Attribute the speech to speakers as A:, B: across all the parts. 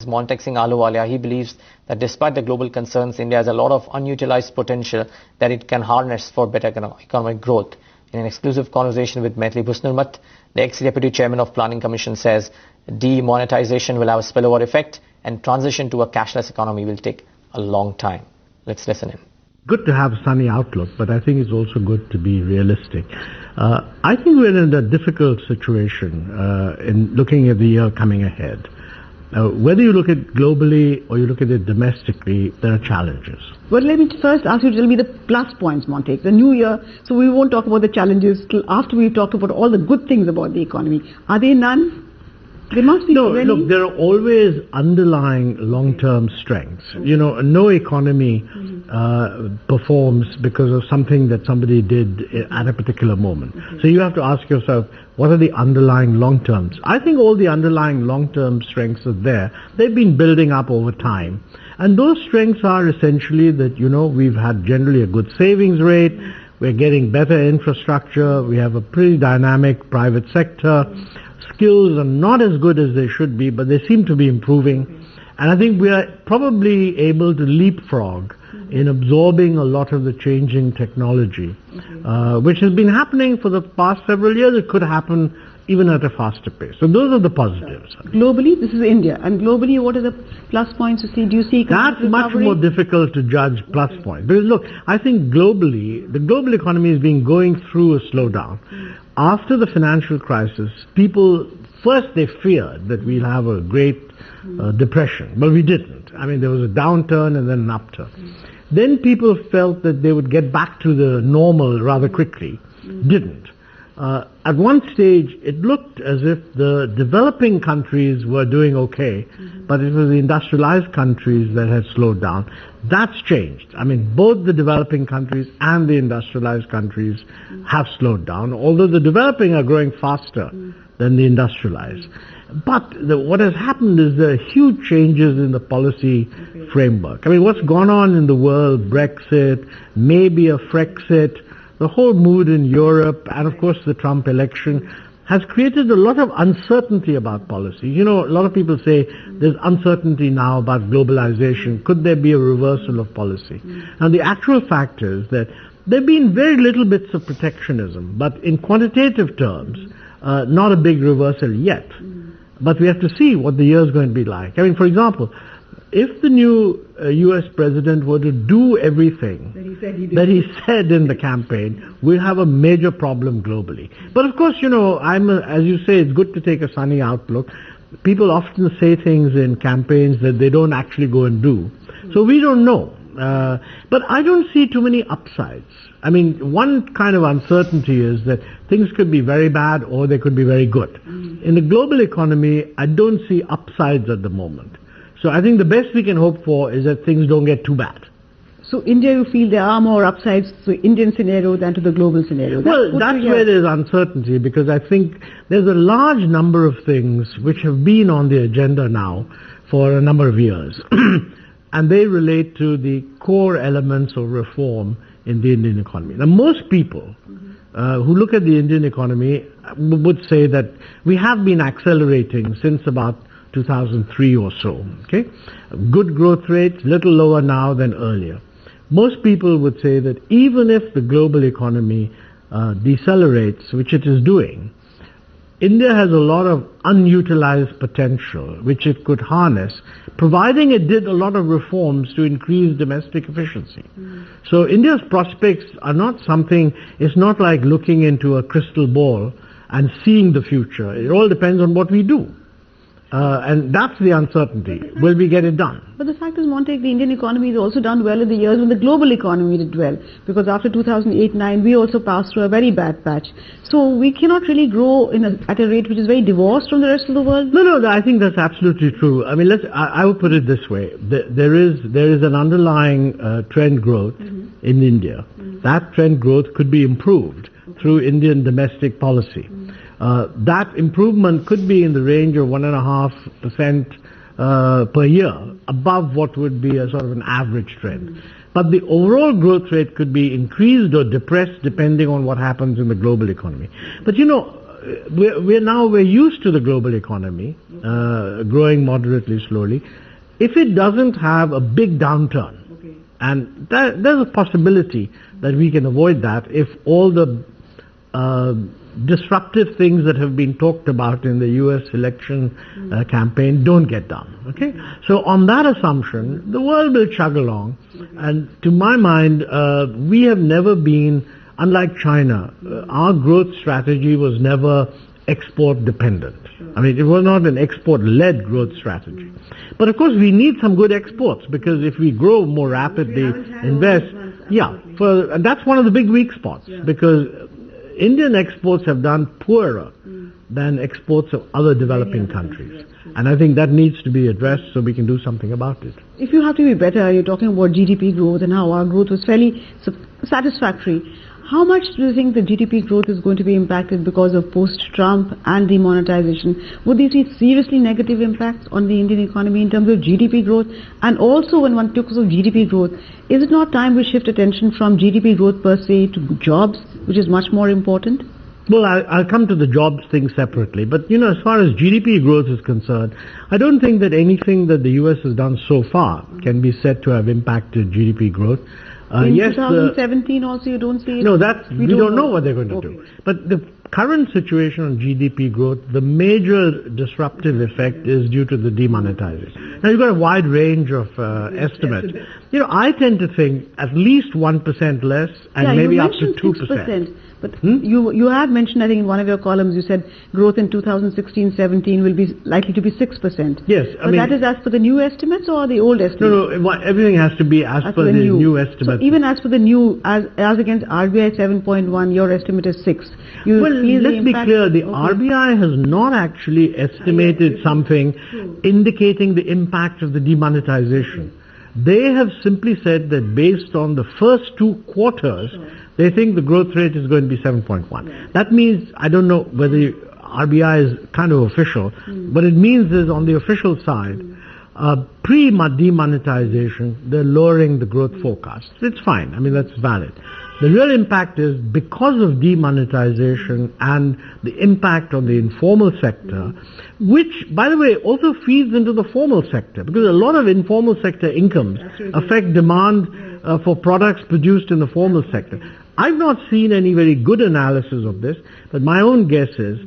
A: Montek Singh Ahluwalia. He believes that despite the global concerns, India has a lot of unutilized potential that it can harness for better economic growth. In an exclusive conversation with Mythili Bhusnurmath, the ex-deputy chairman of Planning Commission says demonetization will have a spillover effect and transition to a cashless economy will take a long time. Let's listen in.
B: Good to have a sunny outlook, but I think it's also good to be realistic. I think we're in a difficult situation in looking at the year coming ahead. Whether you look at it globally or you look at it domestically, there are challenges.
C: Well, let me first ask you to tell me the plus points, Montek. The new year, so we won't talk about the challenges till after we've talked about all the good things about the economy. Are there none? There must be.
B: No, look, there are always underlying long-term strengths. You know, no economy performs because of something that somebody did at a particular moment. So you have to ask yourself, what are the underlying long-terms? I think all the underlying long-term strengths are there. They've been building up over time. And those strengths are essentially that, you know, we've had generally a good savings rate, we're getting better infrastructure, we have a pretty dynamic private sector, skills are not as good as they should be, but they seem to be improving. And I think we are probably able to leapfrog in absorbing a lot of the changing technology, which has been happening for the past several years. It could happen even at a faster pace. So those are the positives.
C: Globally, this is India. And globally, what are the plus points to see? Do you see
B: that's much more difficult to judge plus points. Because look, I think globally, the global economy has been going through a slowdown. After the financial crisis, people, first they feared that we'll have a great depression. But we didn't. I mean, there was a downturn and then an upturn. Then people felt that they would get back to the normal rather quickly. Didn't. At one stage, it looked as if the developing countries were doing okay, but it was the industrialized countries that had slowed down. That's changed. I mean, both the developing countries and the industrialized countries have slowed down, although the developing are growing faster than the industrialized. But what has happened is there are huge changes in the policy framework. I mean, what's gone on in the world, Brexit, maybe a Frexit, the whole mood in Europe, and of course the Trump election, has created a lot of uncertainty about policy. You know, a lot of people say there's uncertainty now about globalization. Could there be a reversal of policy? And the actual fact is that there have been very little bits of protectionism, but in quantitative terms, not a big reversal yet. But we have to see what the year is going to be like. I mean, for example, if the new U.S. president were to do everything that he said in the campaign, we'll have a major problem globally. But of course, you know, as you say, it's good to take a sunny outlook. People often say things in campaigns that they don't actually go and do. So we don't know. But I don't see too many upsides. I mean, one kind of uncertainty is that things could be very bad or they could be very good. In the global economy, I don't see upsides at the moment. So I think the best we can hope for is that things don't get too bad.
C: So India, you feel there are more upsides to the Indian scenario than to the global scenario?
B: That's where there's uncertainty, because I think there's a large number of things which have been on the agenda now for a number of years. And they relate to the core elements of reform in the Indian economy. Now, most people who look at the Indian economy would say that we have been accelerating since about 2003 or so. Okay, good growth rates, little lower now than earlier. Most people would say that even if the global economy decelerates, which it is doing, India has a lot of unutilized potential which it could harness, providing it did a lot of reforms to increase domestic efficiency. So India's prospects are not something, it's not like looking into a crystal ball and seeing the future. It all depends on what we do. And that's the uncertainty. Will we get it done?
C: But the fact is, Montek, the Indian economy has also done well in the years when the global economy did well. Because after 2008-9, we also passed through a very bad patch. So we cannot really grow at a rate which is very divorced from the rest of the world?
B: No, I think that's absolutely true. I mean, I would put it this way. There is an underlying trend growth in India. That trend growth could be improved through Indian domestic policy. That improvement could be in the range of 1.5% per year, above what would be a sort of an average trend. But the overall growth rate could be increased or depressed depending on what happens in the global economy. But you know, we're used to the global economy growing moderately slowly. If it doesn't have a big downturn, and there's a possibility that we can avoid that if all the disruptive things that have been talked about in the U.S. election campaign don't get done. Okay, so on that assumption, the world will chug along, and to my mind, we have never been, unlike China, our growth strategy was never export dependent. I mean, it was not an export-led growth strategy. But of course, we need some good exports, because if we grow more rapidly, invest, and that's one of the big weak spots, because Indian exports have done poorer than exports of other developing countries. And I think that needs to be addressed so we can do something about it.
C: If you have to be better, you're talking about GDP growth and how our growth was fairly satisfactory. How much do you think the GDP growth is going to be impacted because of post-Trump and demonetization? Would these be seriously negative impacts on the Indian economy in terms of GDP growth? And also, when one talks of GDP growth, is it not time we shift attention from GDP growth per se to jobs, which is much more important?
B: Well, I'll come to the jobs thing separately. But, as far as GDP growth is concerned, I don't think that anything that the U.S. has done so far can be said to have impacted GDP growth.
C: In 2017 also you don't see it?
B: No, we don't know what they're going to do. But the current situation on GDP growth, the major disruptive effect is due to the demonetization. Now, you've got a wide range of estimates. I tend to think at least 1% less and maybe up to 2%.
C: But you have mentioned, I think in one of your columns, you said growth in 2016-17 will be likely to be 6%.
B: Yes.
C: But that is as per the new estimates or the old estimates?
B: No, everything has to be as per the new estimates.
C: So even as per the new, as against RBI 7.1, your estimate is 6.
B: Let's be clear, the RBI has not actually estimated something indicating the impact of the demonetization. They have simply said that based on the first 2 quarters, they think the growth rate is going to be 7.1. That means, I don't know whether RBI is kind of official, but it means is on the official side, pre-demonetization, they're lowering the growth forecast. It's fine. I mean, that's valid. The real impact is because of demonetization and the impact on the informal sector, which, by the way, also feeds into the formal sector, because a lot of informal sector incomes affect demand for products produced in the formal sector. I've not seen any very good analysis of this, but my own guess is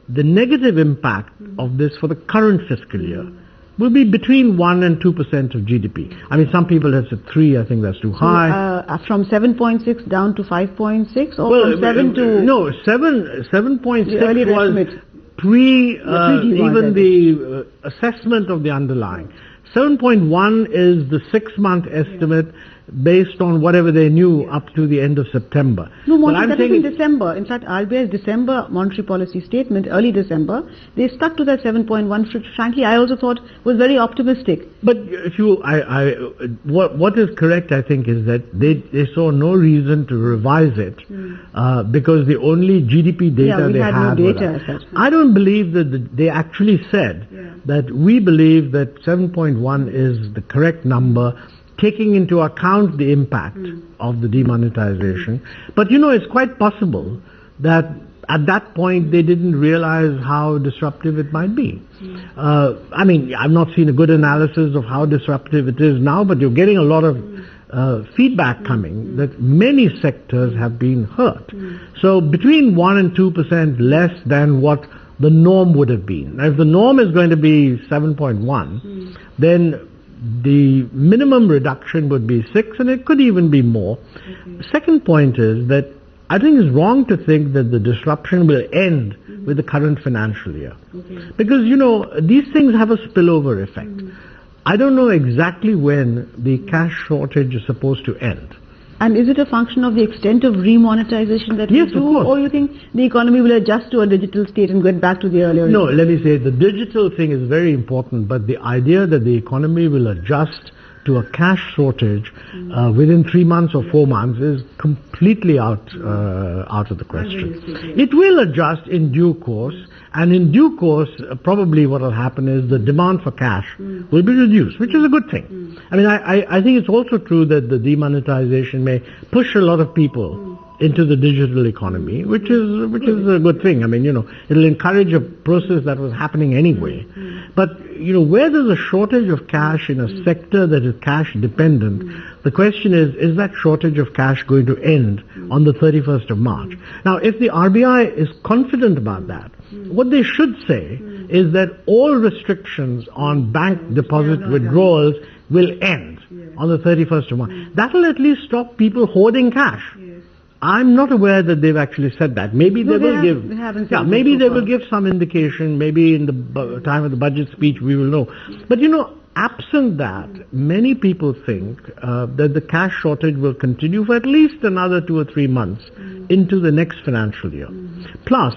B: the negative impact of this for the current fiscal year will be between 1 and 2% of GDP. I mean, some people have said 3, I think that's too high.
C: From 7.6 down to 5.6, or from 7 to...
B: No, 7.6 was
C: estimate.
B: Even the assessment of the underlying. 7.1 is the 6-month estimate based on whatever they knew up to the end of September.
C: No, Montek, that is in December. In fact, RBI's December monetary policy statement, early December, they stuck to that 7.1, which frankly I also thought was very optimistic.
B: But what is correct, I think, is that they saw no reason to revise it because the only GDP data they had
C: no data.
B: I don't believe that they actually said that we believe that 7.1 is the correct number, taking into account the impact of the demonetization. But it's quite possible that at that point they didn't realize how disruptive it might be. I mean, I've not seen a good analysis of how disruptive it is now, but you're getting a lot of feedback coming that many sectors have been hurt. So between 1 and 2% less than what the norm would have been. Now, if the norm is going to be 7.1, then the minimum reduction would be 6, and it could even be more. Second point is that I think it's wrong to think that the disruption will end with the current financial year. Because, these things have a spillover effect. I don't know exactly when the cash shortage is supposed to end.
C: And is it a function of the extent of remonetization that we do, or you think the economy will adjust to a digital state and get back to the earlier?
B: No, let me say the digital thing is very important, but the idea that the economy will adjust to a cash shortage within 3 months or 4 months is completely out of the question. It will adjust in due course, and in due course, probably what will happen is the demand for cash will be reduced, which is a good thing. I mean, I think it's also true that the demonetization may push a lot of people into the digital economy, which is a good thing. I mean, it'll encourage a process that was happening anyway. But, where there's a shortage of cash in a sector that is cash dependent, the question is that shortage of cash going to end on the 31st of March? Now, if the RBI is confident about that, what they should say is that all restrictions on bank deposit withdrawals will end on the 31st of March. That will at least stop people hoarding cash. I'm not aware that they've actually said that. Maybe they will give. Maybe they will give some indication. Maybe in the time of the budget speech we will know. But absent that, many people think that the cash shortage will continue for at least another 2 or 3 months into the next financial year. Plus,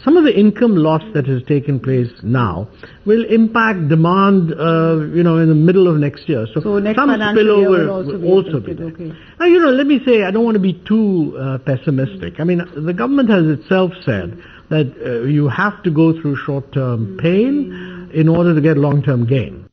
B: some of the income loss that has taken place now will impact demand, in the middle of next year. So
C: next
B: some spillover will also be there.
C: Okay.
B: Now, let me say, I don't want to be too pessimistic. I mean, the government has itself said that you have to go through short-term pain in order to get long-term gain.